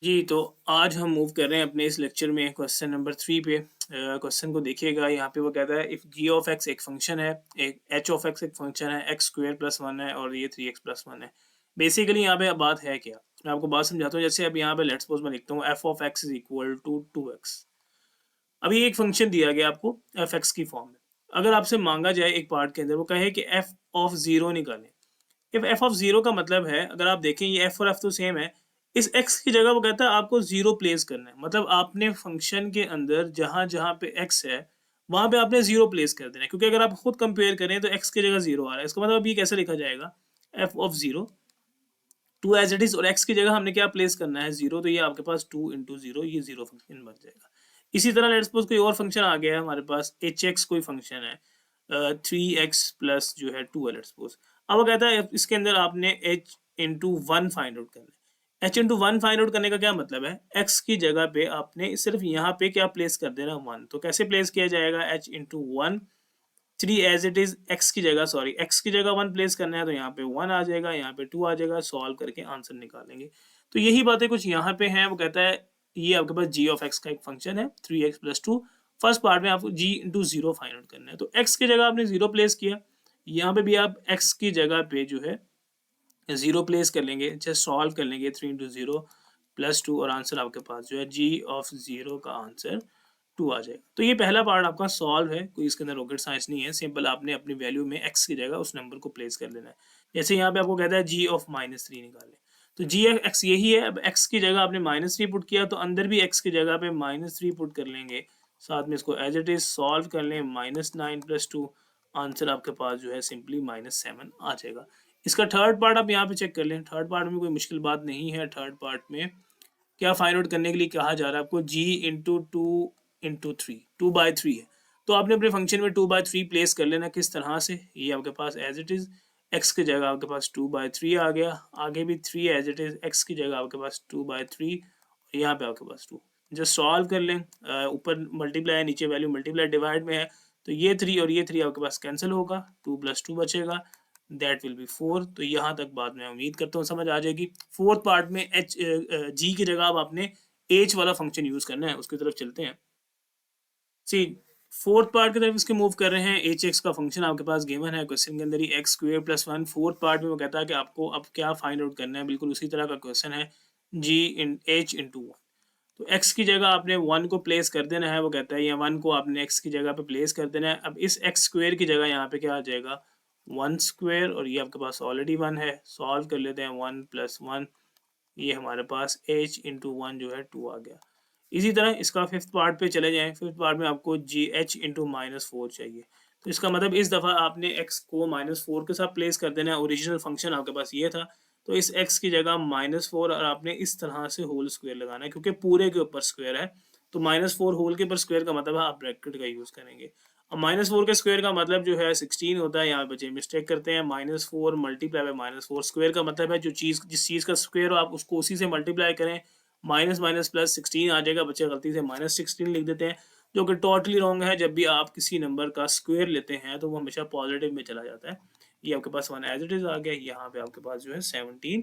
जी, तो आज हम मूव कर रहे हैं अपने इस लेक्चर में क्वेश्चन नंबर 3 पे। क्वेश्चन को देखिएगा, यहाँ पे वो कहता है इफ़ g ऑफ x एक फंक्शन है, एक h ऑफ x एक फंक्शन है, x स्क्वायर प्लस 1 है और ये 3x प्लस 1 है। बेसिकली यहाँ पे अब बात है क्या? मैं आपको बात समझाता हूँ। जैसे अब यहाँ पे लेट्स सपोज़ मैं लिखता हूँ f of x is equal to 2x। अभी एक फंक्शन दिया गया आपको f(x) की फॉर्म में। अगर आपसे माँगा जाए एक पार्ट के अंदर, वो कहे कि f ऑफ 0 निकालें। इफ एफ ऑफ 0 का मतलब है, अगर आप देखें ये एफ और एफ तो सेम है, इस एक्स की जगह वो कहता है आपको 0 प्लेस करना है। मतलब आपने फंक्शन के अंदर जहाँ-जहाँ पे एक्स है, वहाँ पे आपने 0 प्लेस कर देना है। क्योंकि अगर आप खुद कंपेयर करें तो एक्स की जगह 0 आ रहा है। इसका मतलब अब ये कैसे लिखा जाएगा? F of 0 2 as it is, और एक्स की जगह हमने क्या प्लेस करना है? 0। तो ये आपके पास 2 इंटू 0, ये 0 फंक्शन बन जाएगा। इसी तरह लेट्स सपोज़ कोई और फंक्शन आ गया है हमारे पास, एच एक्स कोई फंक्शन है, 3x प्लस जो है 2 है लेट्स सपोज़। अब वो कहता है इसके अंदर आपने h इंटू 1 फाइंड आउट करना है। h इंटू 1 फाइंड आउट करने का क्या मतलब है? x की जगह पे आपने सिर्फ यहाँ पे क्या प्लेस कर देना? 1। तो कैसे प्लेस किया जाएगा? h into 1, 3 as it is, x की जगह सॉरी x की जगह 1 प्लेस करना है, तो यहाँ पे 1 आ जाएगा, यहाँ पे 2 आ जाएगा। सॉल्व करके आंसर निकालेंगे। तो यही बातें कुछ यहाँ पे हैं। वो कहता है ये आपके पास g ऑफ x का एक फंक्शन है 3x प्लस 2। फर्स्ट पार्ट में आपको g इंटू 0 फाइंड आउट करना है। तो x की जगह आपने 0 प्लेस किया, यहाँ पे भी आप x की जगह पे जो है 0 प्लेस कर लेंगे। जस्ट सॉल्व कर लेंगे, 3 इंटू 0 प्लस 2, और आंसर आपके पास जो है g ऑफ 0 का आंसर 2 आ जाएगा। तो ये पहला पार्ट आपका सॉल्व है, कोई इसके अंदर रॉकेट साइंस नहीं है। सिंपल आपने अपनी वैल्यू में x की जगह उस नंबर को प्लेस कर लेना है। जैसे यहाँ पे आपको कहता है g ऑफ -3 निकालें, तो g ऑफ x यही है। अब x की जगह आपने -3 पुट किया, तो अंदर भी x की जगह पे -3 पुट कर लेंगे। साथ में इसको एज इट इज सॉल्व कर लें, -9 प्लस 2, आंसर आपके पास जो है सिंपली -7 आ जाएगा। इसका थर्ड पार्ट आप यहाँ पे चेक कर लें। थर्ड पार्ट में कोई मुश्किल बात नहीं है। थर्ड पार्ट में क्या फाइंड आउट करने के लिए कहा जा रहा है आपको? g इंटू 2 इंटू 3, 2/3 है। तो आपने अपने फंक्शन में 2/3 प्लेस कर लेना। किस तरह से? ये आपके पास एज इट इज x की जगह आपके पास 2/3 आ गया, आगे भी 3 एज इट इज, x की जगह आपके पास 2/3, और यहाँ पे आपके पास 2। जस्ट सॉल्व कर लें। ऊपर मल्टीप्लाई है, नीचे वैल्यू मल्टीप्लाई डिवाइड में है, तो ये 3 और ये 3 आपके पास कैंसिल होगा, 2 प्लस 2 बचेगा, दैट विल बी 4। तो यहाँ तक बात मैं उम्मीद करता हूँ समझ आ जाएगी। फोर्थ पार्ट में जी की जगह अब आपने एच वाला फंक्शन यूज करना है, उसकी तरफ चलते हैं। सी, फोर्थ पार्ट की तरफ इसके मूव कर रहे हैं। एच एक्स का फंक्शन आपके पास गिवन है क्वेश्चन के अंदर ही, x square plus 1। Fourth part में वो कहता है कि आपको अब क्या फाइंड आउट करना है। बिल्कुल उसी तरह का क्वेश्चन है, जी इन एच इंटू 1। तो x की जगह आपने 1 को प्लेस कर देना है। वो कहता है ये 1 को आपने x की जगह पे प्लेस कर देना है। अब इस x स्क्वायर की जगह यहाँ पे क्या आ जाएगा? 1 स्क्वायर, और ये आपके पास ऑलरेडी 1 है। सॉल्व कर लेते हैं, 1 प्लस 1, ये हमारे पास h इंटू 1 जो है 2 आ गया। इसी तरह इसका फिफ्थ पार्ट पे चले जाएं। फिफ्थ पार्ट में आपको जी एच इंटू -4 चाहिए। तो इसका मतलब इस दफ़ा आपने x को -4 के साथ प्लेस कर देना है। ओरिजिनल फंक्शन आपके पास ये था, तो इस x की जगह -4, और आपने इस तरह से होल स्क्वायर लगाना है, क्योंकि पूरे के ऊपर स्क्वायर है। तो -4 होल के ऊपर स्क्वायर का मतलब है आप ब्रैकेट का यूज़ करेंगे। अब -4 के स्क्वायर का मतलब जो है 16 होता है। यहाँ बच्चे मिस्टेक करते हैं। -4 मल्टीप्लाई बाय -4, स्क्वायर का मतलब है जो चीज़ जिस चीज़ का स्क्वायर हो आप उसको उसी से मल्टीप्लाई करें। माइनस माइनस प्लस 16 आ जाएगा। बच्चे गलती से -16 लिख देते हैं, जो कि टोटली रॉन्ग है। जब भी आप किसी नंबर का स्क्वायर लेते हैं तो वो हमेशा पॉजिटिव में चला जाता है। ये आपके पास 1 एज इट इज आ गया, यहाँ पे आपके पास जो है 17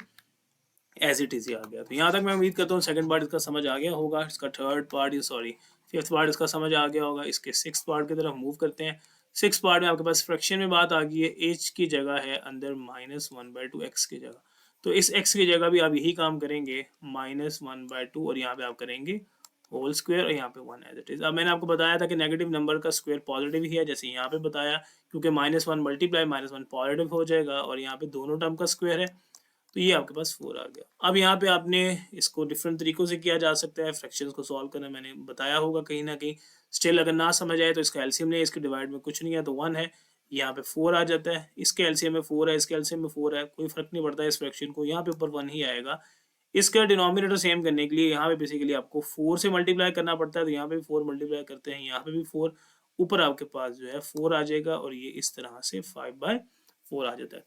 एज इट इज ही आ गया। तो यहाँ तक मैं उम्मीद करता हूँ सेकंड पार्ट इसका समझ आ गया होगा। इसका third part sorry fifth part इसका समझ आ गया होगा। इसके सिक्स पार्ट की तरफ मूव करते हैं। सिक्स पार्ट में आपके पास फ्रैक्शन में बात आ गई है। एच की जगह है अंदर -1/2 एक्स की जगह, तो इस x की जगह भी आप यही काम करेंगे, -1/2, और यहाँ पे आप करेंगे होल स्क्वायर, और यहाँ पे 1 एज इट इज। अब मैंने आपको बताया था कि नेगेटिव नंबर का स्क्वायर पॉजिटिव ही है, जैसे यहाँ पे बताया, क्योंकि -1 मल्टीप्लाई -1 पॉजिटिव हो जाएगा, और यहाँ पे दोनों टर्म का स्क्वायर है। तो ये आपके पास 4 आ गया। अब यहाँ पे आपने इसको डिफरेंट तरीकों से किया जा सकता है। फ्रैक्शंस को सॉल्व करना मैंने बताया होगा कहीं ना कहीं। स्टिल अगर ना समझ आए तो इसका एलसीएम नहीं, इसके डिवाइड में कुछ नहीं है, तो 1 है, यहाँ पे 4 आ जाता है। इसके एलसीएम में 4 है, इसके एलसीएम में 4 है, कोई फर्क नहीं पड़ता है इस फ्रैक्शन को, यहाँ पे ऊपर 1 ही आएगा। इसका डिनोमिनेटर सेम करने के लिए यहाँ पे बेसिकली आपको 4 से मल्टीप्लाई करना पड़ता है, तो यहाँ पे भी 4 मल्टीप्लाई करते हैं, यहाँ पे भी 4, ऊपर आपके पास जो है 4 आ जाएगा, और ये इस तरह से 5/4 आ जाता है।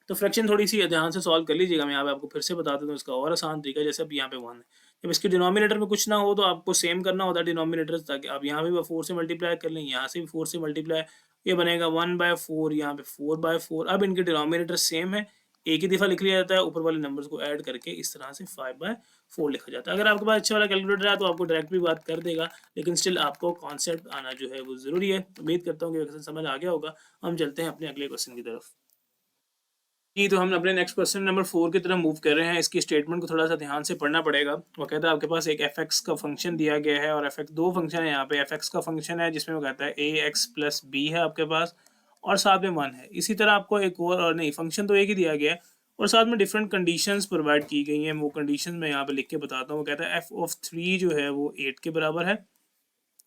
तो फ्रैक्शन थोड़ी सी ध्यान से सॉल्व कर लीजिएगा। मैं यहाँ पे आपको फिर से बता देता हूँ इसका और आसान तरीका। जैसे अब यहाँ पे 1 है, जब इसके डिनोमिनेटर में कुछ ना हो तो आपको सेम करना होता है डिनोमिनेटर, ताकि आप यहाँ भी 4 से मल्टीप्लाई कर लें, यहाँ से भी 4 से मल्टीप्लाई, ये बनेगा 1/4, यहाँ पे 4/4। अब इनके डिनोमिनेटर सेम है, एक ही दफ़ा लिख लिया जाता है, ऊपर वाले नंबर्स को ऐड करके इस तरह से 5/4 लिखा जाता है। अगर आपके पास अच्छा वाला कैलकुलेटर है तो आपको डायरेक्ट भी बात कर देगा, लेकिन स्टिल आपको कॉन्सेप्ट आना जो है वो ज़रूरी है। उम्मीद करता हूँ कि क्वेश्चन समझ आ गया होगा। हम चलते हैं अपने अगले क्वेश्चन की तरफ। जी, तो हम अपने नेक्स्ट क्वेश्चन नंबर 4 की तरफ मूव कर रहे हैं। इसकी स्टेटमेंट को थोड़ा-सा ध्यान से पढ़ना पड़ेगा। वो कहता है आपके पास एक एफ(x) का फंक्शन दिया गया है और एफ(x) 2 फंक्शन है यहाँ पे। एफ(x) का फंक्शन है जिसमें वो कहता है ax प्लस b है आपके पास और साथ में 1 है। इसी तरह आपको एक और नहीं, फंक्शन तो एक ही दिया गया है और साथ में डिफरेंट कंडीशंस प्रोवाइड की गई हैं। वो कंडीशंस मैं यहाँ पे लिख के बताता हूँ। वो कहता है f(3) जो है वो 8 के बराबर है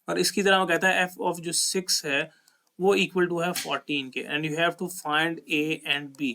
और इसकी तरह वो कहता है f(6) है वो इक्वल टू है 14 के and you have to find a and b,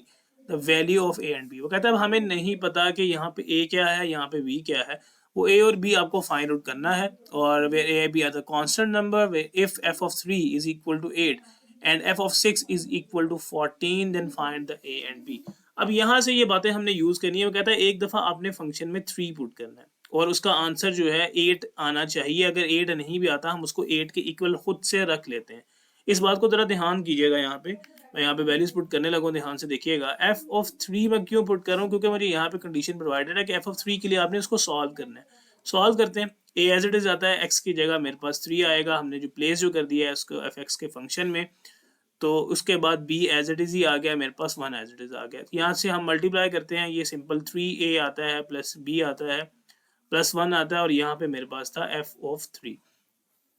the value of a and b। वो कहता है हमें नहीं पता कि यहाँ पे a क्या है, यहाँ पे b क्या है। वो a और b आपको फाइंड आउट करना है और where a b are the constant number, where if f(3) is equal to 8 and f(6) is equal to 14 then find the a and b। अब यहाँ से ये बातें हमने यूज करनी है। वो कहता है एक दफा आपने फंक्शन में 3 पुट करना है और उसका आंसर जो है 8 आना चाहिए। अगर 8 नहीं भी आता हम उसको 8 के इक्वल खुद से रख लेते हैं। इस बात को जरा ध्यान कीजिएगा। यहाँ पे मैं यहाँ पे वैल्यूज पुट करने लगा, ध्यान से देखिएगा। f(3) मैं क्यों पुट कर रहा हूँ, क्योंकि मुझे यहाँ पे कंडीशन प्रोवाइडेड है कि f(3) के लिए आपने इसको सॉल्व करना है। सॉल्व करते हैं। a एज इट इज आता है, x की जगह मेरे पास 3 आएगा। हमने जो प्लेस जो कर दिया है उसको f(x) के फंक्शन में, तो उसके बाद b एज इट इज ही आ गया, मेरे पास 1 एज इट इज आ गया। यहाँ से हम मल्टीप्लाई करते हैं, ये सिंपल 3a आता है प्लस b आता है प्लस 1 आता है और यहाँ पे मेरे पास था f(3).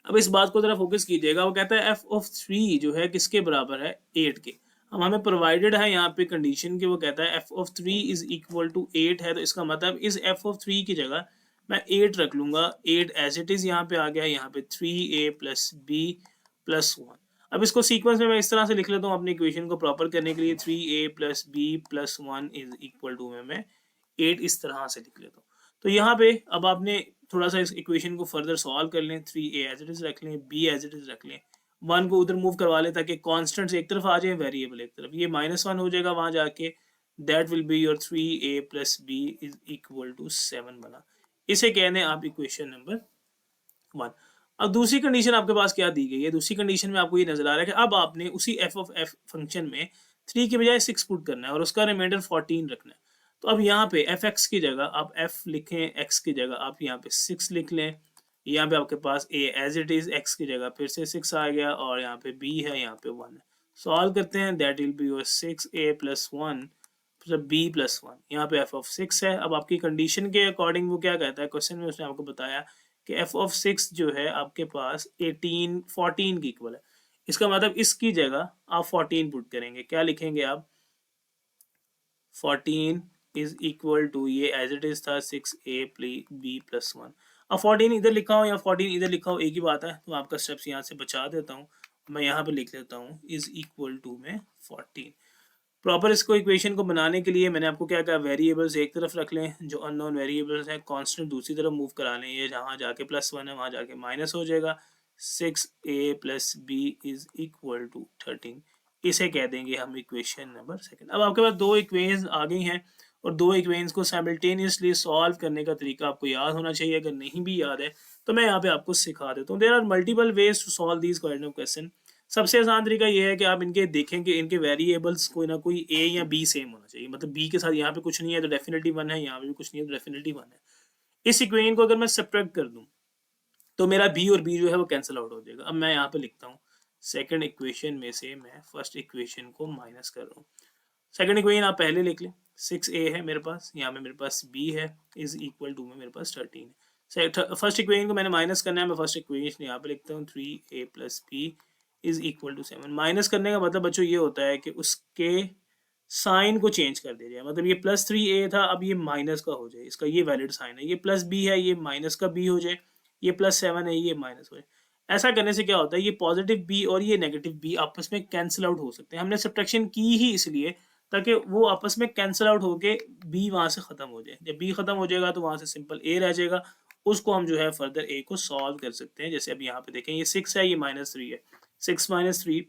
अब इस बात को जरा फोकस कीजिएगा। वो कहता है f(3) जो है किसके बराबर है, 8 के। अब हमें प्रोवाइडेड है यहाँ पे कंडीशन के। वो कहता है f(3) इज इक्वल टू 8 है, तो इसका मतलब इस f(3) की जगह मैं 8 रख लूंगा। 8 एज इट इज यहाँ पे आ गया, यहाँ पे 3a प्लस b प्लस 1। अब इसको सीक्वेंस में मैं इस तरह से लिख लेता हूँ अपनी इक्वेशन को प्रॉपर करने के लिए। 3a plus b plus 1 is equal to में मैं 8 इस तरह से लिख लेता हूँ। तो यहाँ पे अब आपने थोड़ा सा इस इक्वेशन को फर्दर सॉल्व कर लें। 3a एज इट इज रख लें, b एज इट इज रख लें, 1 को उधर मूव करवा लें ताकि कॉन्स्टेंट्स एक तरफ आ जाए, वेरिएबल एक तरफ। ये -1 हो जाएगा वहां जाके। That will be your 3a plus b is equal to 7 बना। इसे कहने हैं आप इक्वेशन नंबर 1। अब दूसरी कंडीशन आपके पास क्या दी गई है। दूसरी कंडीशन में आपको ये नजर आ रहा है कि अब आपने उसी f(f) फंक्शन में 3 के बजाय 6 पुट करना है और उसका रिमाइंडर 14 रखना है। तो अब यहाँ पे f(x) की जगह आप f लिखें, x की जगह आप यहाँ पे 6 लिख लें। यहाँ पे आपके पास a as it is, x की जगह फिर से 6 आ गया और यहाँ पे b है, यहाँ पे 1 है। सॉल्व करते हैं। That will be your 6a plus 1 plus b plus 1। यहाँ पे f(6) है। अब आपकी कंडीशन के अकॉर्डिंग वो क्या कहता है, क्वेश्चन में उसने आपको बताया कि f(6) जो है आपके पास 14 की इक्वल है। इसका मतलब इसकी जगह आप 14 पुट करेंगे। क्या लिखेंगे आप, 14 इज इक्वल टू, ये एज इट इज था 6a b प्लस 1। अब 14 इधर लिखा हो या 14 इधर लिखा हो एक ही बात है, तो आपका स्टेप्स यहाँ से बचा देता हूँ। मैं यहाँ पे लिख लेता हूँ इज इक्वल टू में 14। प्रॉपर इसको इक्वेशन को बनाने के लिए मैंने आपको क्या कहा, वेरिएबल्स एक तरफ रख लें, जो अननोन वेरिएबल्स हैं कांस्टेंट दूसरी तरफ मूव करा लें। ये जहाँ जाके +1 है वहाँ जाके माइनस हो जाएगा। 6a plus b is equal to 13। इसे कह देंगे हम इक्वेशन नंबर 2। अब आपके पास दो इक्वेशन आ गई हैं और दो इक्वेशंस को साइमल्टेनियसली सॉल्व करने का तरीका आपको याद होना चाहिए। अगर नहीं भी याद है तो मैं यहाँ पे आपको सिखा देता हूँ। There are multiple ways to solve these kind of question. सबसे आसान तरीका ये है कि आप इनके देखें कि इनके वेरिएबल्स कोई ना कोई a या b सेम होना चाहिए। मतलब b के साथ यहाँ पे कुछ नहीं है तो डेफिनेटली 1 है, यहाँ पे भी कुछ नहीं है तो डेफिनेटली 1 है। इस इक्वेशन को अगर मैं सब्ट्रैक्ट कर दूं तो मेरा b और b जो है वो कैंसिल आउट हो जाएगा। अब मैं यहाँ पे लिखता हूँ सेकंड इक्वेशन में से मैं फर्स्ट इक्वेशन को माइनस कर रहा हूँ। सेकंड इक्वेशन आप पहले लिख लें। 6a है मेरे पास, यहाँ पे मेरे पास b है, इज इक्वल टू में मेरे पास 13 है। फर्स्ट इक्वेशन को मैंने माइनस करना है, मैं फर्स्ट इक्वेशन यहाँ पे लिखता हूँ 3a plus b is equal to 7। Minus करने का मतलब बच्चों ये होता है कि उसके साइन को चेंज कर दिया जाए। मतलब ये +3a था, अब ये माइनस का हो जाए, इसका ये वैलिड साइन है। ये प्लस b है, ये माइनस का b हो जाए। ये +7 है, ये माइनस हो जाए। ऐसा करने से क्या होता है, ये पॉजिटिव b और ये नेगेटिव b आपस में कैंसिल आउट हो सकते हैं। हमने सब्ट्रैक्शन की ही इसलिए ताकि वो आपस में कैंसिल आउट होके b वहां से खत्म हो जाए। जब b खत्म हो जाएगा तो वहां से सिंपल a रह जाएगा। उसको हम जो है फर्दर a को सॉल्व कर सकते हैं। जैसे अब यहाँ पे देखें, ये 6 है, ये -3 है। 6 minus 3,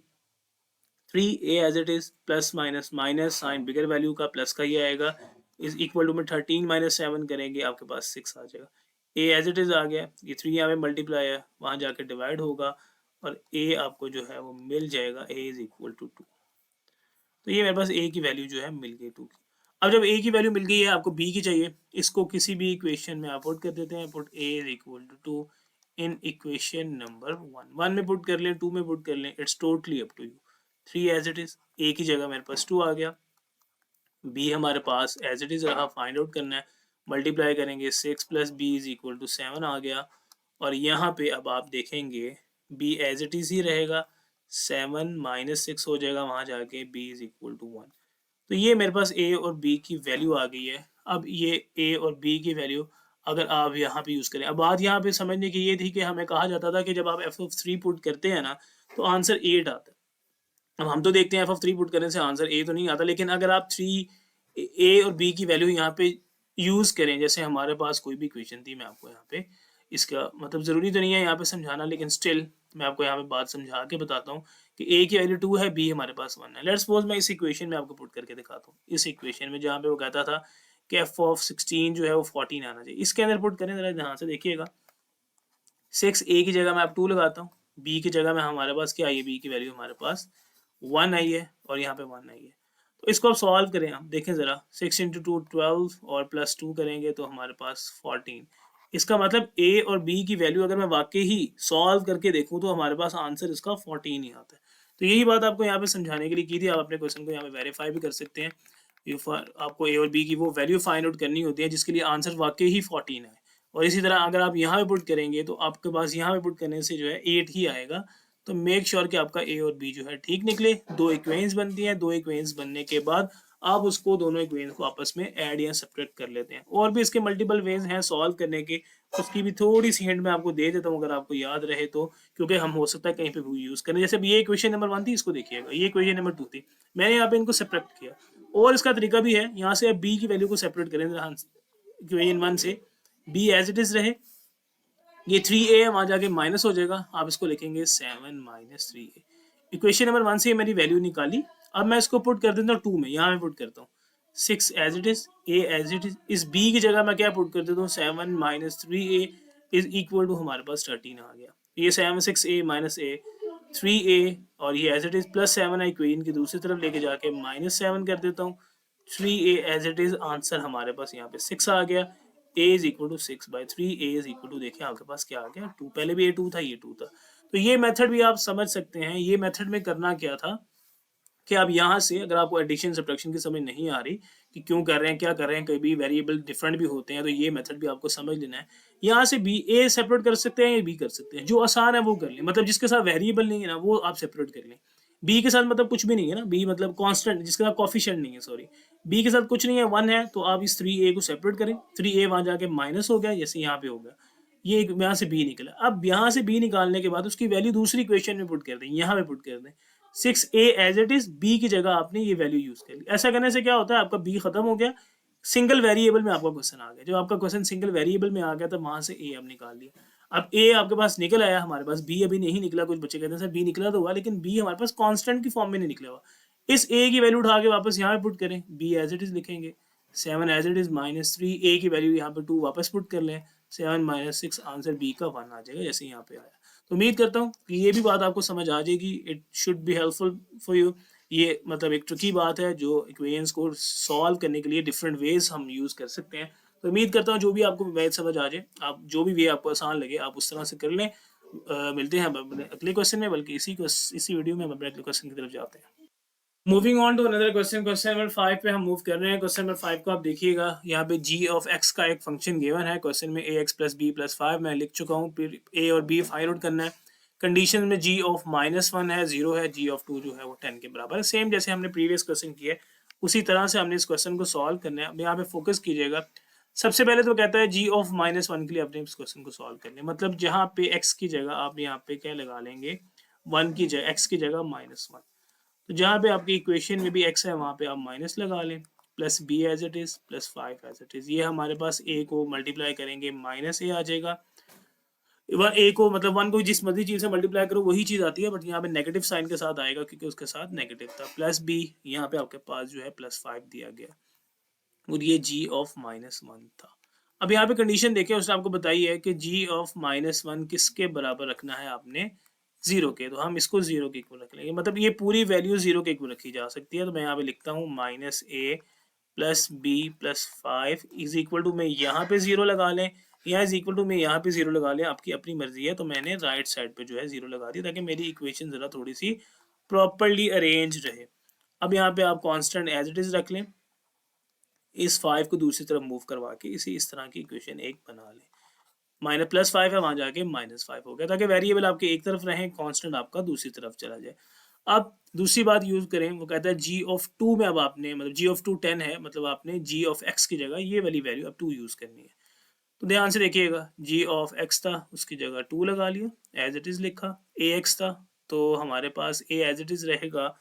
3a as it is, plus minus minus sign bigger value का प्लस का ही आएगा, इज इक्वल टू में 13 माइनस 7 करेंगे आपके पास 6 आ जाएगा। a एज इट इज आ गया, ये 3 यहाँ पे मल्टीप्लाई है, वहां जाके डिवाइड होगा और a आपको जो है वो मिल जाएगा, a इज इक्वल टू 2। तो ये मेरे पास a की वैल्यू जो है मिल गई 2 की। अब जब a की वैल्यू मिल गई है, आपको b की चाहिए, इसको किसी भी इक्वेशन में आप पुट कर देते हैं, put a is equal to 2 in equation number 1 में पुट कर लें, 2 में पुट कर लें, it's totally up to you. 3 as it is, a की जगह मेरे पास 2 आ गया, b हमारे पास एज इट इज रहा, फाइंड आउट करना है, मल्टीप्लाई करेंगे 6 plus b is equal to 7 आ गया। और यहाँ पे अब आप देखेंगे b एज इट इज ही रहेगा, 7 माइनस 6 हो जाएगा वहाँ जाके, b इज इक्वल टू 1। तो ये मेरे पास a और b की वैल्यू आ गई है। अब ये a और b की वैल्यू अगर आप यहाँ पे यूज़ करें, अब बात यहाँ पे समझने की ये थी कि हमें कहा जाता था कि जब आप f(3) पुट करते हैं ना, तो आंसर 8 आता है। अब हम तो देखते हैं f(3) पुट करने से आंसर a तो नहीं आता, लेकिन अगर आप 3 a और b की वैल्यू यहाँ पे यूज़ करें, जैसे हमारे पास कोई भी इक्वेशन थी, मैं आपको यहाँ पे इसका मतलब ज़रूरी तो नहीं है यहाँ पे समझाना, लेकिन स्टिल मैं आपको यहाँ पे बात समझा के बताता हूँ कि a की वैल्यू 2 है, b हमारे पास 1 है। लेट्स सपोज मैं इस इक्वेशन में आपको पुट करके दिखाता हूँ, इस इक्वेशन में जहाँ पे वो कहता था कि f(16) जो है वो 14 आना चाहिए, इसके अंदर पुट करें, जरा ध्यान से देखिएगा। 6 a की जगह मैं अब 2 लगाता हूँ, b की जगह में हमारे पास क्या आई है, b की वैल्यू हमारे पास 1 आई है और यहाँ पे 1 आई है। तो इसको अब सॉल्व करें, आप देखें ज़रा, 6 इंटू 2 12 और प्लस 2 करेंगे तो हमारे पास 14। इसका मतलब a और b की वैल्यू अगर मैं वाकई ही सॉल्व करके देखूँ तो हमारे पास आंसर इसका 14 ही आता है। तो यही बात आपको यहाँ पे समझाने के लिए की थी, आप अपने क्वेश्चन को यहाँ पे वेरीफाई भी कर सकते हैं। आपको a और b की वो वैल्यू फाइंड आउट करनी होती है जिसके लिए आंसर वाकई ही 14 है। और इसी तरह अगर आप यहाँ पे पुट करेंगे तो आपके पास यहाँ पे पुट करने से जो है 8 ही आएगा। तो मेक श्योर कि आपका ए और बी जो है ठीक निकले। दो इक्वेशंस बनती हैं, दो इक्वेशंस बनने के बाद आप उसको दोनों इक्वेशंस को आपस में ऐड या सब्ट्रैक्ट कर लेते हैं। और भी इसके मल्टीपल वेज हैं सॉल्व करने के, उसकी भी थोड़ी सी हिंट मैं आपको दे देता हूँ अगर आपको याद रहे तो, क्योंकि हम हो सकता है कहीं पे भी यूज करें। जैसे ये इक्वेशन नंबर 1 थी, इसको देखिएगा, ये इक्वेशन नंबर 2 थी, मैंने यहाँ पे इनको सेपरेट किया। और इसका तरीका भी है, यहाँ से आप बी की वैल्यू को सेपरेट करें इक्वेशन 1 से, बी एज इट इज रहे, ये 3a वहाँ जाके माइनस हो जाएगा, आप इसको लिखेंगे 7 माइनस 3a। इक्वेशन नंबर 1 से मेरी वैल्यू निकाली, अब मैं इसको पुट कर देता हूँ 2 में, यहाँ मैं पुट करता हूँ 6 as it is, a as it is, इस b की जगह मैं क्या पुट कर देता हूँ 7 minus 3a is equal to हमारे पास 13 आ गया। ये 7 6a माइनस a 3a और ये एज इट इज प्लस 7 है, इक्वेशन की दूसरी तरफ लेके जाके माइनस 7 कर देता हूँ, 3a as it is, answer हमारे पास यहाँ पे 6 आ गया। a is equal to 6/3, a is equal to, देखिए आपके पास क्या आ गया 2, पहले भी a 2 था, ये 2 था। तो ये मेथड भी आप समझ सकते हैं। ये मेथड में करना क्या था कि आप यहाँ से अगर आपको एडिशन सब्ट्रैक्शन की समझ नहीं आ रही कि क्यों कर रहे हैं क्या कर रहे हैं, कई भी वेरिएबल डिफरेंट भी होते हैं, तो ये मेथड भी आपको समझ लेना है। यहाँ से बी ए सेपरेट कर सकते हैं या बी कर सकते हैं, जो आसान है वो कर लें, मतलब जिसके साथ वेरिएबल नहीं है ना वो आप सेपरेट कर लें। बी के साथ मतलब कुछ भी नहीं है ना, बी मतलब कांस्टेंट जिसके साथ कॉफिशिएंट नहीं है, सॉरी, बी के साथ कुछ नहीं है, 1 है, तो आप इस 3a को सेपरेट करें, 3a वहां जाके माइनस हो गया, जैसे यहाँ पे हो गया, ये यहाँ से b निकला। अब यहाँ से b निकालने के बाद उसकी वैल्यू दूसरी इक्वेशन में पुट कर दें, यहाँ पे पुट कर दें 6a as it is, b की जगह आपने ये वैल्यू यूज कर ली। ऐसा करने से क्या होता है, आपका b खत्म हो गया, सिंगल वेरिएबल में आपका क्वेश्चन आ गया। जब आपका क्वेश्चन सिंगल वेरिएबल में आ गया तो वहां से a आप निकाल लिया। अब a आपके पास निकल आया, हमारे पास b अभी नहीं निकला। कुछ बच्चे कहते हैं सर b निकला तो हुआ, लेकिन b हमारे पास कांस्टेंट की फॉर्म में नहीं निकला हुआ। इस a की वैल्यू उठा के वापस यहाँ पे पुट करें, b एज इट इज लिखेंगे, 7 as it is minus 3, a की वैल्यू यहाँ पे 2 वापस पुट कर लें, 7 माइनस 6, आंसर b का 1 आ जाएगा, जैसे यहाँ पे आया। तो उम्मीद करता हूँ कि ये भी बात आपको समझ आ जाएगी। It should be helpful for you. ये मतलब एक ट्रिकी बात है जो इक्वेशंस को सॉल्व करने के लिए डिफरेंट वेज हम यूज कर सकते हैं। तो उम्मीद करता हूँ जो भी आपको मैथ समझ आ जाए, आप जो भी वे आपको आसान लगे आप उस तरह से कर लें। मिलते हैं अपने अगले क्वेश्चन में, बल्कि इसी वीडियो में हम अपने अगले क्वेश्चन की तरफ जाते हैं। Moving on to another question, question number 5 पे हम मूव कर रहे हैं। क्वेश्चन नंबर 5 को आप देखिएगा, यहाँ पे g ऑफ x का एक फंक्शन गिवन है। क्वेश्चन में ax प्लस बी प्लस 5 मैं लिख चुका हूँ, फिर a और b फाइंड आउट करना है। कंडीशन में g ऑफ -1 है, 0 है, g ऑफ 2 जो है वो 10 के बराबर है। सेम जैसे हमने प्रीवियस क्वेश्चन किया है उसी तरह से हमने इस क्वेश्चन को सॉल्व करना है। अब यहाँ पे फोकस कीजिएगा। सबसे पहले तो कहता है g ऑफ -1 के लिए अपने इस क्वेश्चन को सॉल्व करने, मतलब जहाँ पे x की जगह आप यहाँ पे क्या लगा लेंगे, 1 की जगह, x की जगह -1। तो जहाँ पे आपकी इक्वेशन में भी x है वहाँ पे आप माइनस लगा लें, plus b as it is, plus 5 as it is. ये हमारे पास a को मल्टीप्लाई करेंगे माइनस a आ जाएगा। a को मतलब 1 को जिस मर्जी चीज से मल्टीप्लाई करो वही चीज आती है, बट यहाँ पे नेगेटिव साइन के साथ आएगा क्योंकि उसके साथ नेगेटिव था। प्लस b, यहाँ पे आपके पास जो है +5 दिया गया, और ये g ऑफ -1 था। अब यहाँ पे कंडीशन देखें, उसने आपको बताई है कि g ऑफ -1 किसके बराबर रखना है आपने, 0 के। तो हम इसको 0 के इक्वल रख लेंगे, मतलब ये पूरी वैल्यू 0 के इक्वल रखी जा सकती है। तो मैं यहाँ पे लिखता हूँ -a plus b plus 5 is equal to, मैं यहाँ पे 0 लगा लें या इज इक्वल टू मैं यहाँ पे 0 लगा लें, आपकी अपनी मर्जी है। तो मैंने राइट साइड पे जो है 0 लगा दिया ताकि मेरी इक्वेशन ज़रा थोड़ी सी प्रॉपरली अरेंज रहे। अब यहाँ पे आप कांस्टेंट एज इट इज़ रख लें, इस 5 को दूसरी तरफ मूव करवा के इसी इस तरह की इक्वेशन एक बना लें। माइनस प्लस 5 है, वहाँ जाके -5 हो गया ताकि वेरिएबल आपके एक तरफ रहें, कांस्टेंट आपका दूसरी तरफ चला जाए। अब दूसरी बात यूज करें, वो कहता है g ऑफ 2 में अब आपने मतलब g ऑफ 2 10 है, मतलब आपने g ऑफ x की जगह ये वाली वैल्यू अब 2 यूज करनी है। तो ध्यान से देखिएगा, g ऑफ x था उसकी जगह 2 लगा लिया, एज इट इज लिखा। ax था तो हमारे पास a एज इट इज रहेगा,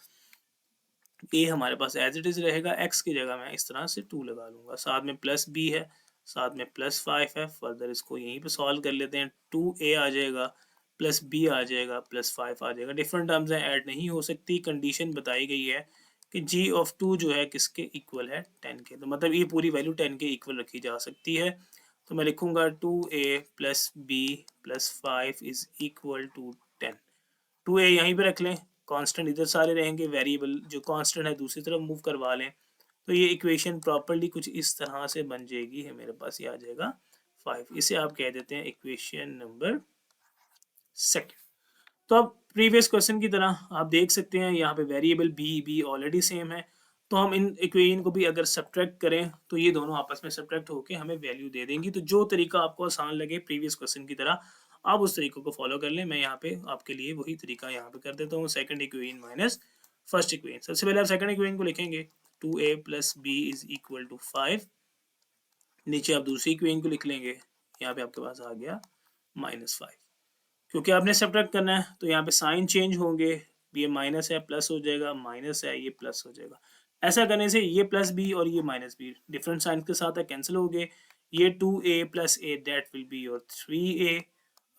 a हमारे पास एज इट इज रहेगा, x की जगह मैं इस तरह से 2 लगा लूंगा। साथ में प्लस b है, साथ में प्लस 5 है। फर्दर इसको यहीं पे सॉल्व कर लेते हैं, 2a आ जाएगा प्लस b आ जाएगा प्लस 5 आ जाएगा। डिफरेंट टर्म्स हैं, ऐड नहीं हो सकती। कंडीशन बताई गई है कि g ऑफ 2 जो है किसके इक्वल है, 10 के। तो मतलब ये पूरी वैल्यू 10 के इक्वल रखी जा सकती है। तो मैं लिखूंगा 2a plus b plus 5 is equal to 10। 2a यहीं पे रख लें, कांस्टेंट इधर सारे रहेंगे, वेरिएबल जो कांस्टेंट है दूसरी तरफ मूव करवा लें। तो ये इक्वेशन प्रॉपर्ली कुछ इस तरह से बन जाएगी है, मेरे पास ये आ जाएगा 5। इसे आप कह देते हैं इक्वेशन नंबर सेकंड। तो अब प्रीवियस क्वेश्चन की तरह आप देख सकते हैं यहाँ पे वेरिएबल बी ऑलरेडी सेम है, तो हम इन इक्वेशन को भी अगर सब्ट्रैक्ट करें तो ये दोनों आपस में सब्ट्रैक्ट होकर हमें वैल्यू दे देंगी। तो जो तरीका आपको आसान लगे प्रीवियस क्वेश्चन की तरह आप उस तरीके को फॉलो कर लें। मैं यहाँ पे आपके लिए वही तरीका यहाँ पे कर देता हूँ, second equation minus first equation. सबसे पहले आप सेकंड इक्वेशन को लिखेंगे, 2a plus b is equal to 5। नीचे आप दूसरी इक्वेशन को लिख लेंगे, यहाँ पे आपके पास आ गया -5। क्योंकि आपने सब्ट्रैक्ट करना है तो यहाँ पे साइन चेंज होंगे, ये माइनस है प्लस हो जाएगा, माइनस है ये प्लस हो जाएगा। ऐसा करने से ये प्लस बी और ये माइनस बी डिफरेंट साइन के साथ है, कैंसिल हो गए। ये 2a plus a that will be your 3a।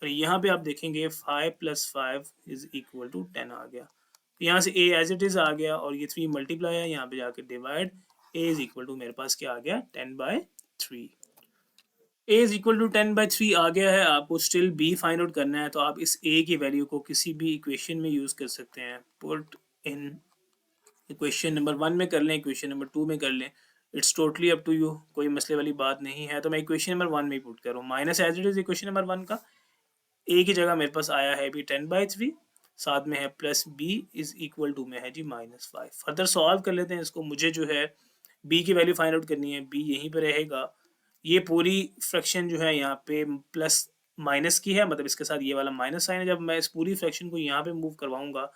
और यहाँ पे आप देखेंगे 5 प्लस 5 इज इक्वल टू 10 आ गया। तो यहाँ से a एज इट इज आ गया और ये 3 मल्टीप्लाई है, यहाँ पे जाके divide, a is equal to मेरे पास क्या आ गया 10/3। a इज इक्वल टू 10/3 आ गया है। आपको स्टिल b फाइंड आउट करना है, तो आप इस a की वैल्यू को किसी भी इक्वेशन में यूज कर सकते हैं। पुट इन इक्वेशन नंबर 1 में कर लें, इक्वेशन नंबर 2 में कर लें, it's totally up to you, कोई मसले वाली बात नहीं है। तो मैं इक्वेशन नंबर 1 में ही पुट करूँ, minus as it is equation number 1 का a की जगह मेरे पास आया है भी 10/3, साथ में है plus b is equal to में है जी -5। फर्दर सॉल्व कर लेते हैं इसको। मुझे जो है b की वैल्यू फाइंड आउट करनी है, b यहीं पे रहेगा। ये पूरी फ्रैक्शन जो है यहाँ पे प्लस माइनस की है, मतलब इसके साथ ये वाला माइनस साइन है। जब मैं इस पूरी फ्रैक्शन को यहाँ पे मूव करवाऊंगा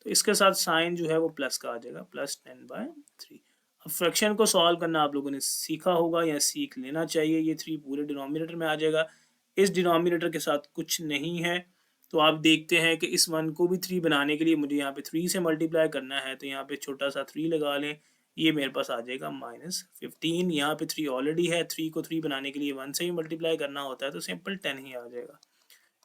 तो इसके साथ साइन जो है वो प्लस का आ जाएगा, प्लस 10/3। अब फ्रैक्शन को सॉल्व करना आप लोगों ने सीखा होगा या सीख लेना चाहिए। ये 3 पूरे डिनोमिनेटर में आ जाएगा, इस डिनोमिनेटर के साथ कुछ नहीं है। तो आप देखते हैं कि इस 1 को भी 3 बनाने के लिए मुझे यहाँ पे 3 से मल्टीप्लाई करना है, तो यहाँ पे छोटा सा 3 लगा लें, ये मेरे पास आ जाएगा -15। यहाँ पे 3 ऑलरेडी है, 3 को 3 बनाने के लिए 1 से ही मल्टीप्लाई करना होता है, तो सिंपल 10 ही आ जाएगा।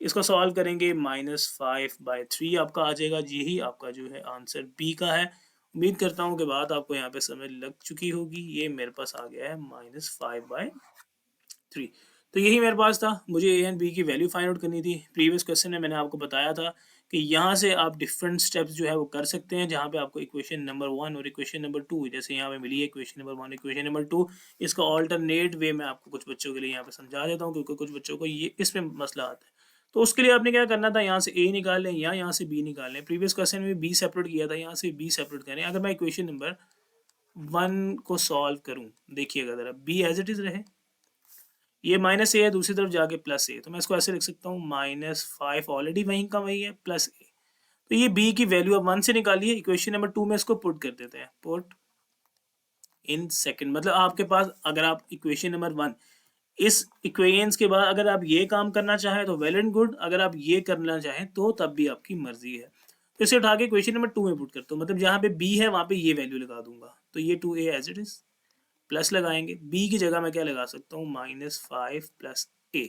इसको सॉल्व करेंगे, -5/3 आपका आ जाएगा। यही आपका जो है आंसर बी का है। उम्मीद करता हूँ कि बात आपको यहाँ पे समझ लग चुकी होगी। ये मेरे पास आ गया है -5/3। तो यही मेरे पास था, मुझे ए एंड बी की वैल्यू फाइंड आउट करनी थी। प्रीवियस क्वेश्चन में मैंने आपको बताया था कि यहाँ से आप डिफरेंट स्टेप्स जो है वो कर सकते हैं, जहाँ पे आपको इक्वेशन नंबर 1 और इक्वेशन नंबर 2 जैसे यहाँ पे मिली है, इक्वेशन नंबर 1 इक्वेशन नंबर 2, इसका ऑल्टरनेट वे में आपको कुछ बच्चों के लिए यहाँ पे समझा देता हूँ, क्योंकि कुछ बच्चों को ये इसमें मसला आता है। तो उसके लिए आपने क्या करना था, यहाँ से ए निकाल लें या यहाँ से बी निकाल लें। प्रीवियस क्वेश्चन में बी सेपरेट किया था, यहाँ से बी सेपरेट करें। अगर मैं इक्वेशन नंबर 1 को सॉल्व करूँ, देखिएगा ज़रा, बी एज इट इज़ रहे, ये माइनस ए है, दूसरी तरफ जाके प्लस ए, तो मैं इसको ऐसे लिख सकता हूँ -5 ऑलरेडी वहीं का वही है प्लस ए। तो ये बी की वैल्यू अब 1 से निकालिए, इक्वेशन नंबर 2 में इसको पुट कर देते हैं, पुट इन सेकंड। मतलब आपके पास अगर आप इक्वेशन नंबर 1 इस इक्वेशंस के बाद अगर आप ये काम करना चाहें तो वेल एंड गुड, अगर आप ये करना चाहें तो तब भी आपकी मर्जी है। तो इसे उठा के इक्वेशन नंबर 2 में पुट करता हूँ, मतलब जहाँ पे बी है वहाँ पे ये वैल्यू लगा दूंगा। तो ये 2a as it is, plus लगाएंगे, b की जगह मैं क्या लगा सकता हूँ, -5 plus a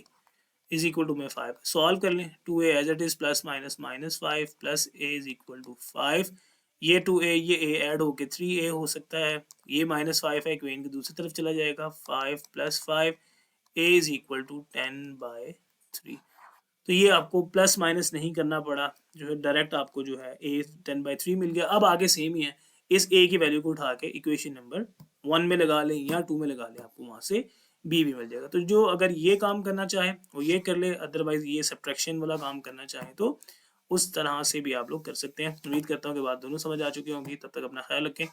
is equal to में 5। सॉल्व कर लें, 2a as it is plus -5 plus a is equal to 5। ये 2a ये a ऐड होके 3a हो सकता है, ये -5 है, इक्वेशन की दूसरी तरफ चला जाएगा, 5 plus 5 a is equal to 10/3। तो ये आपको प्लस माइनस नहीं करना पड़ा, जो है डायरेक्ट आपको जो है a 10/3 मिल गया। अब आगे सेम ही है, इस a की वैल्यू को उठा के इक्वेशन नंबर 1 में लगा लें या 2 में लगा लें, आपको वहाँ से बी भी मिल जाएगा। तो जो अगर ये काम करना चाहे वो ये कर ले, अदरवाइज ये सब्ट्रैक्शन वाला काम करना चाहे तो उस तरह से भी आप लोग कर सकते हैं। उम्मीद करता हूँ कि बात दोनों समझ आ चुकी होंगी। तब तक अपना ख्याल रखें।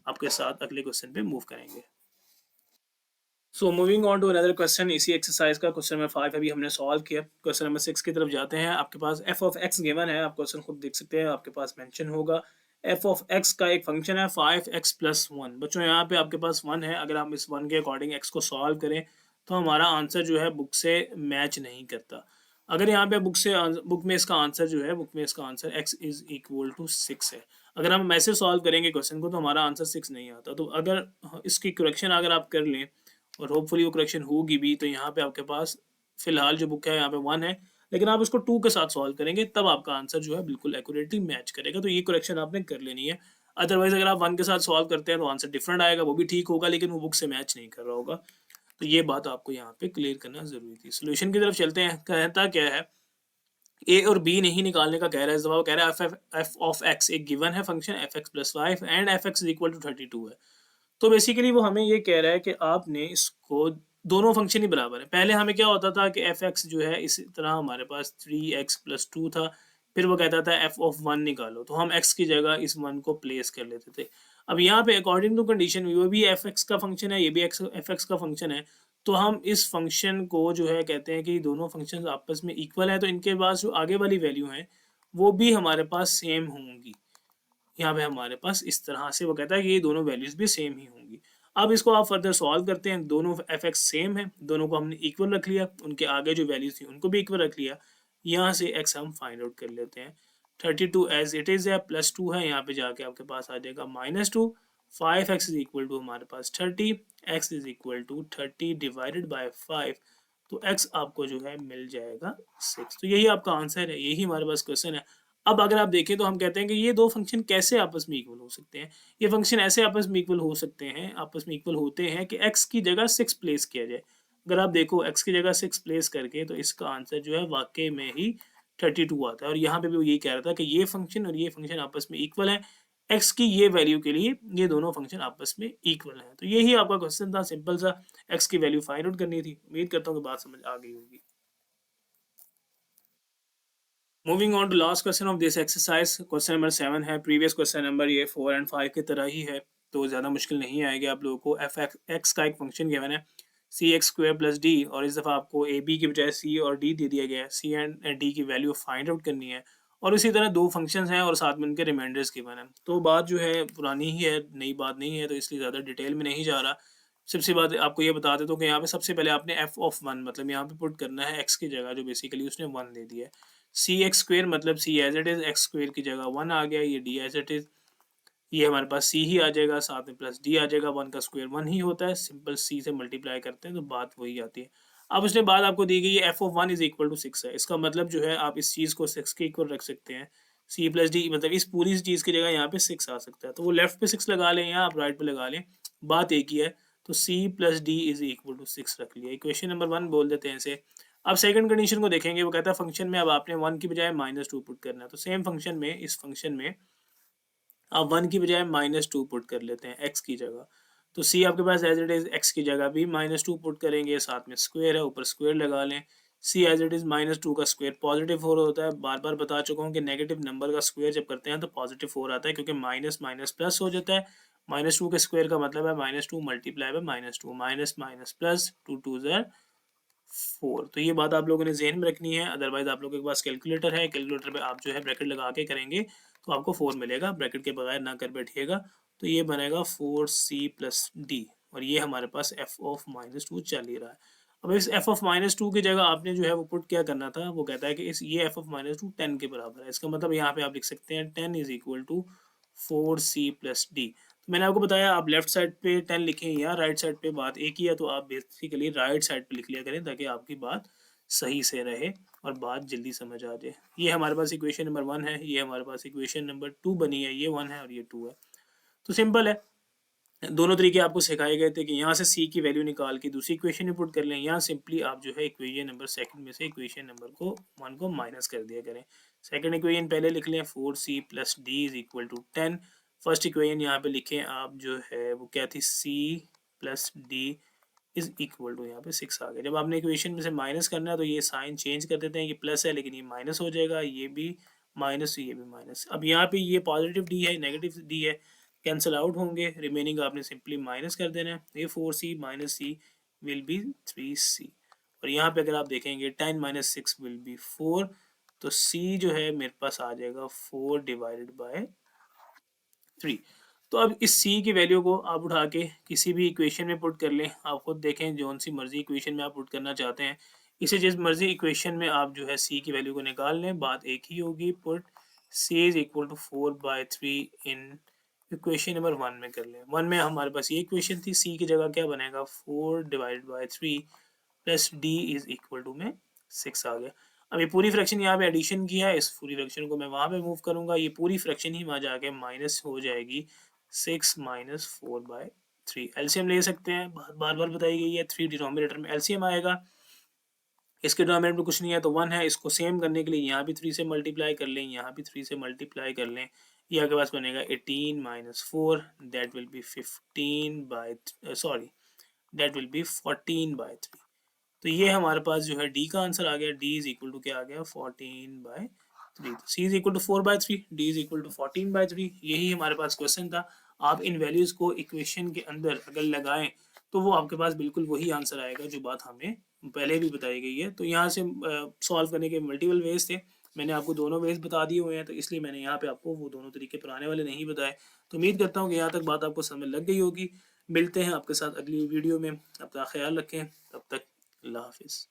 आपके साथ अगले क्वेश्चन पे मूव करेंगे। So moving on to another question, इसी एक्सरसाइज का क्वेश्चन नंबर 5 अभी हमने सॉल्व किया। क्वेश्चन नंबर 6 की तरफ जाते हैं। आपके पास एफ ऑफ एक्स गिवन है, आप क्वेश्चन खुद देख सकते हैं, आपके पास मेंशन होगा एफ ऑफ एक्स का एक फंक्शन है 5x+1। बच्चों यहाँ पे आपके पास 1 है, अगर हम इस 1 के अकॉर्डिंग एक्स को सॉल्व करें तो हमारा आंसर जो है बुक से मैच नहीं करता। अगर यहाँ पे बुक में इसका आंसर जो है, बुक में इसका answer x is equal to 6 है। अगर हम ऐसे सॉल्व करेंगे क्वेश्चन को तो हमारा आंसर 6 नहीं आता। तो अगर इसकी करेक्शन अगर आप कर लें और होपफुली वो करेक्शन होगी भी, तो यहाँ पे आपके पास फिलहाल जो बुक है यहाँ पे 1 है, लेकिन आप उसको 2 के साथ सॉल्व करेंगे तब आपका आंसर जो है बिल्कुल एक्यूरेटली मैच करेगा। तो ये करेक्शन आपने कर लेनी है। अदरवाइज अगर आप 1 के साथ सॉल्व करते हैं तो आंसर डिफरेंट आएगा, वो भी ठीक होगा लेकिन वो बुक से मैच नहीं कर रहा होगा। तो ये बात आपको यहाँ पे क्लियर करना जरूरी थी। सोल्यूशन की तरफ चलते हैं। कहता क्या है, ए और बी नहीं निकालने का कह रहा है। इस दफा वो कह रहा है एफ ऑफ एक्स एक गिवन है फंक्शन f(x+5) एंड f(x = 32) है। तो बेसिकली वो हमें ये कह रहा है कि आपने इसको, दोनों फंक्शन ही बराबर है। पहले हमें क्या होता था कि f(x) जो है इसी तरह हमारे पास 3x+2 था, फिर वो कहता था f ऑफ 1 निकालो, तो हम x की जगह इस 1 को प्लेस कर लेते थे। अब यहाँ पे अकॉर्डिंग टू कंडीशन वो भी f(x) का फंक्शन है, ये भी f(x) का फंक्शन है। तो हम इस फंक्शन को जो है कहते हैं कि दोनों फंक्शन आपस में इक्वल है, तो इनके पास जो आगे वाली वैल्यू है वो भी हमारे पास सेम होंगी। यहाँ पे हमारे पास इस तरह से वो कहता है कि ये दोनों वैल्यूज भी सेम ही होंगी। अब इसको आप फर्दर सॉल्व करते हैं। दोनों f(x) सेम है, दोनों को हमने इक्वल रख लिया, उनके आगे जो वैल्यूज थी उनको भी इक्वल रख लिया। यहाँ से x हम फाइंड आउट कर लेते हैं। 32 एज इट इज है, +2 है, यहाँ पे जाके आपके पास आ जाएगा -2। 5x इज इक्वल टू हमारे पास 30, x is equal to 30 divided by 5, तो x आपको जो है मिल जाएगा 6। तो यही आपका आंसर है, यही हमारे पास क्वेश्चन है। अब अगर आप देखें तो हम कहते हैं कि ये दो फंक्शन कैसे आपस में इक्वल हो सकते हैं। ये फंक्शन ऐसे आपस में इक्वल हो सकते हैं, आपस में इक्वल होते हैं कि x की जगह 6 प्लेस किया जाए। अगर आप देखो x की जगह 6 प्लेस करके तो इसका आंसर जो है वाकई में ही 32 आता है। और यहाँ पे भी वो यही कह रहा था कि ये फंक्शन और ये फंक्शन आपस में इक्वल है, x की ये वैल्यू के लिए ये दोनों फंक्शन आपस में इक्वल है। तो यही आपका क्वेश्चन था, सिंपल सा, x की वैल्यू फाइंड आउट करनी थी। उम्मीद करता हूँ कि बात समझ आ गई होगी। Moving on to last question of this exercise, question number 7 है। प्रीवियस क्वेश्चन नंबर ये 4 एंड 5 की तरह ही है, तो ज़्यादा मुश्किल नहीं आएगी आप लोगों को। एफ एक्स का एक फंक्शन गिवन है cx² + d, और इस दफ़ा आपको ए बी की बजाय c और d दे दिया गया है। c एंड d की वैल्यू फाइंड आउट करनी है, और इसी तरह दो फंक्शंस हैं और साथ में उनके रिमाइंडर्स गिवन है। तो बात जो है पुरानी ही है, नई बात नहीं है, तो इसलिए ज़्यादा डिटेल में नहीं जा रहा। सबसे बात आपको ये बता देता हूँ कि यहाँ पे सबसे पहले आपने f ऑफ 1 मतलब यहाँ पे पुट करना है x की जगह, जो बेसिकली उसने 1 दे दिया है। cx² मतलब c as it is, x² की जगह 1 आ गया, ये d एज इट इज, ये हमारे पास c ही आ जाएगा, साथ में प्लस d आ जाएगा। 1 का स्क्वायर 1 ही होता है, सिंपल c से मल्टीप्लाई करते हैं तो बात वही आती है। अब उसने बात आपको दी गई है f of 1 is equal to 6 है। इसका मतलब जो है आप इस चीज़ को 6 के इक्वल रख सकते हैं। c प्लस डी मतलब इस पूरी चीज़ की जगह यहाँ पे 6 आ सकता है, तो वो लेफ्ट पे 6 लगा लें या आप राइट पे लगा लें, बात एक ही है। तो c plus d is equal to 6 रख लिया, इक्वेशन नंबर 1 बोल देते हैं इसे। अब सेकंड कंडीशन को देखेंगे, वो कहता है फंक्शन में अब आपने 1 की बजाय -2 पुट करना है। तो सेम फंक्शन में, इस फंक्शन में आप 1 की बजाय -2 पुट कर लेते हैं x की जगह। तो c आपके पास एज इट इज x की जगह भी -2 पुट करेंगे, साथ में स्क्वायर है, ऊपर स्क्वायर लगा लें। c एज इट इज -2 का स्क्वायर +4 होता है। बार बार बता चुका हूँ कि नेगेटिव नंबर का स्क्वायर जब करते हैं तो +4 आता है, क्योंकि माइनस माइनस प्लस हो जाता है। -2 के स्क्वायर का मतलब है -2 multiply by -2, minus minus plus, 2 2 ज़र 4। तो ये बात आप लोगों ने ज़हन में रखनी है, अदरवाइज आप लोगों के पास कैलकुलेटर है, कैलकुलेटर पे आप जो है ब्रैकेट लगा के करेंगे तो आपको 4 मिलेगा, ब्रैकेट के बगैर ना कर बैठिएगा। तो ये बनेगा 4c प्लस डी, और ये हमारे पास f ऑफ -2 चल ही रहा है। अब इस f ऑफ -2 की जगह आपने जो है वो पुट क्या करना था, वो कहता है कि इस ये f ऑफ -2 10 के बराबर है। इसका मतलब यहाँ पे आप लिख सकते हैं 10 is equal to 4c plus d. तो मैंने आपको बताया आप लेफ्ट साइड पे 10 लिखें या राइट साइड पे, बात एक ही है, तो आप बेसिकली राइट साइड पे लिख लिया करें ताकि आपकी बात सही से रहे और बात जल्दी समझ आ जाए। ये हमारे पास इक्वेशन नंबर 1 है, ये हमारे पास इक्वेशन नंबर 2 बनी है, ये 1 है और ये 2 है। तो सिंपल है, दोनों तरीके आपको सिखाए गए थे कि यहाँ से c की वैल्यू निकाल के दूसरी इक्वेशन में पुट कर लें, या सिंपली आप जो है इक्वेशन नंबर सेकंड में से इक्वेशन नंबर को 1 को माइनस कर दिया करें। सेकंड इक्वेशन पहले लिख लें, 4c plus d is equal to 10। First equation यहाँ पे लिखें आप जो है वो क्या थी, c plus d is equal to, यहाँ पे 6 आ गया। जब आपने इक्वेशन में से माइनस करना है तो ये साइन चेंज कर देते हैं, ये प्लस है लेकिन ये माइनस हो जाएगा, ये भी माइनस, ये भी माइनस। अब यहाँ पे ये पॉजिटिव डी है, नेगेटिव डी है, कैंसिल आउट होंगे, रिमेनिंग आपने सिंपली माइनस कर देना है। ये 4c minus C will be 3c। और यहाँ पे अगर आप देखेंगे 10 माइनस 6 विल बी 4, तो c जो है मेरे पास आ जाएगा 4 डिवाइडेड बाय 3। तो अब इस c की वैल्यू को आप उठा के किसी भी इक्वेशन में पुट कर लें, आप खुद देखें जौन सी मर्जी इक्वेशन में आप पुट करना चाहते हैं, इसे जिस मर्जी इक्वेशन में आप जो है c की वैल्यू को निकाल लें, बात एक ही होगी। Put c is equal to 4/3 in equation number 1 में कर लें। 1 में हमारे पास ये इक्वेशन थी, c की जगह क्या बनेगा, 4 divided by 3 plus d is equal to में 6 आ गया। अब ये पूरी फ्रैक्शन यहाँ पे एडिशन किया है, इस पूरी फ्रैक्शन को मैं वहाँ पे मूव करूँगा, ये पूरी फ्रैक्शन ही वहाँ जाके माइनस हो जाएगी 6 माइनस 4/3। एलसीएम ले सकते हैं, बार बार बताई गई है, 3 डिनोमिनेटर में एलसीएम आएगा, इसके डिनोमिनेटर में कुछ नहीं है तो 1 है। इसको सेम करने के लिए यहाँ भी 3 से मल्टीप्लाई कर लें, यहाँ भी 3 से मल्टीप्लाई कर लें, ये आपके पास बनेगा 18 माइनस 4 दैट विल बी 14/3। तो ये हमारे पास जो है डी का आंसर आ गया, डी इज इक्वल टू क्या आ गया, 14/3। तो c is equal to 4/3, d is equal to 14/3। यही हमारे पास क्वेश्चन था। आप इन वैल्यूज को इक्वेशन के अंदर अगर लगाएं तो वो आपके पास बिल्कुल वही आंसर आएगा जो बात हमें पहले भी बताई गई है। तो यहाँ से सॉल्व करने के मल्टीपल वेज थे, मैंने आपको दोनों वेज बता दिए हुए हैं, तो इसलिए मैंने यहाँ पे आपको वो दोनों तरीके पुराने वाले नहीं बताए। तो उम्मीद करता हूँ कि यहाँ तक बात आपको समझ लग गई होगी। मिलते हैं आपके साथ अगली वीडियो में, अपना ख्याल रखें, तब तक अल्लाह हाफिज़।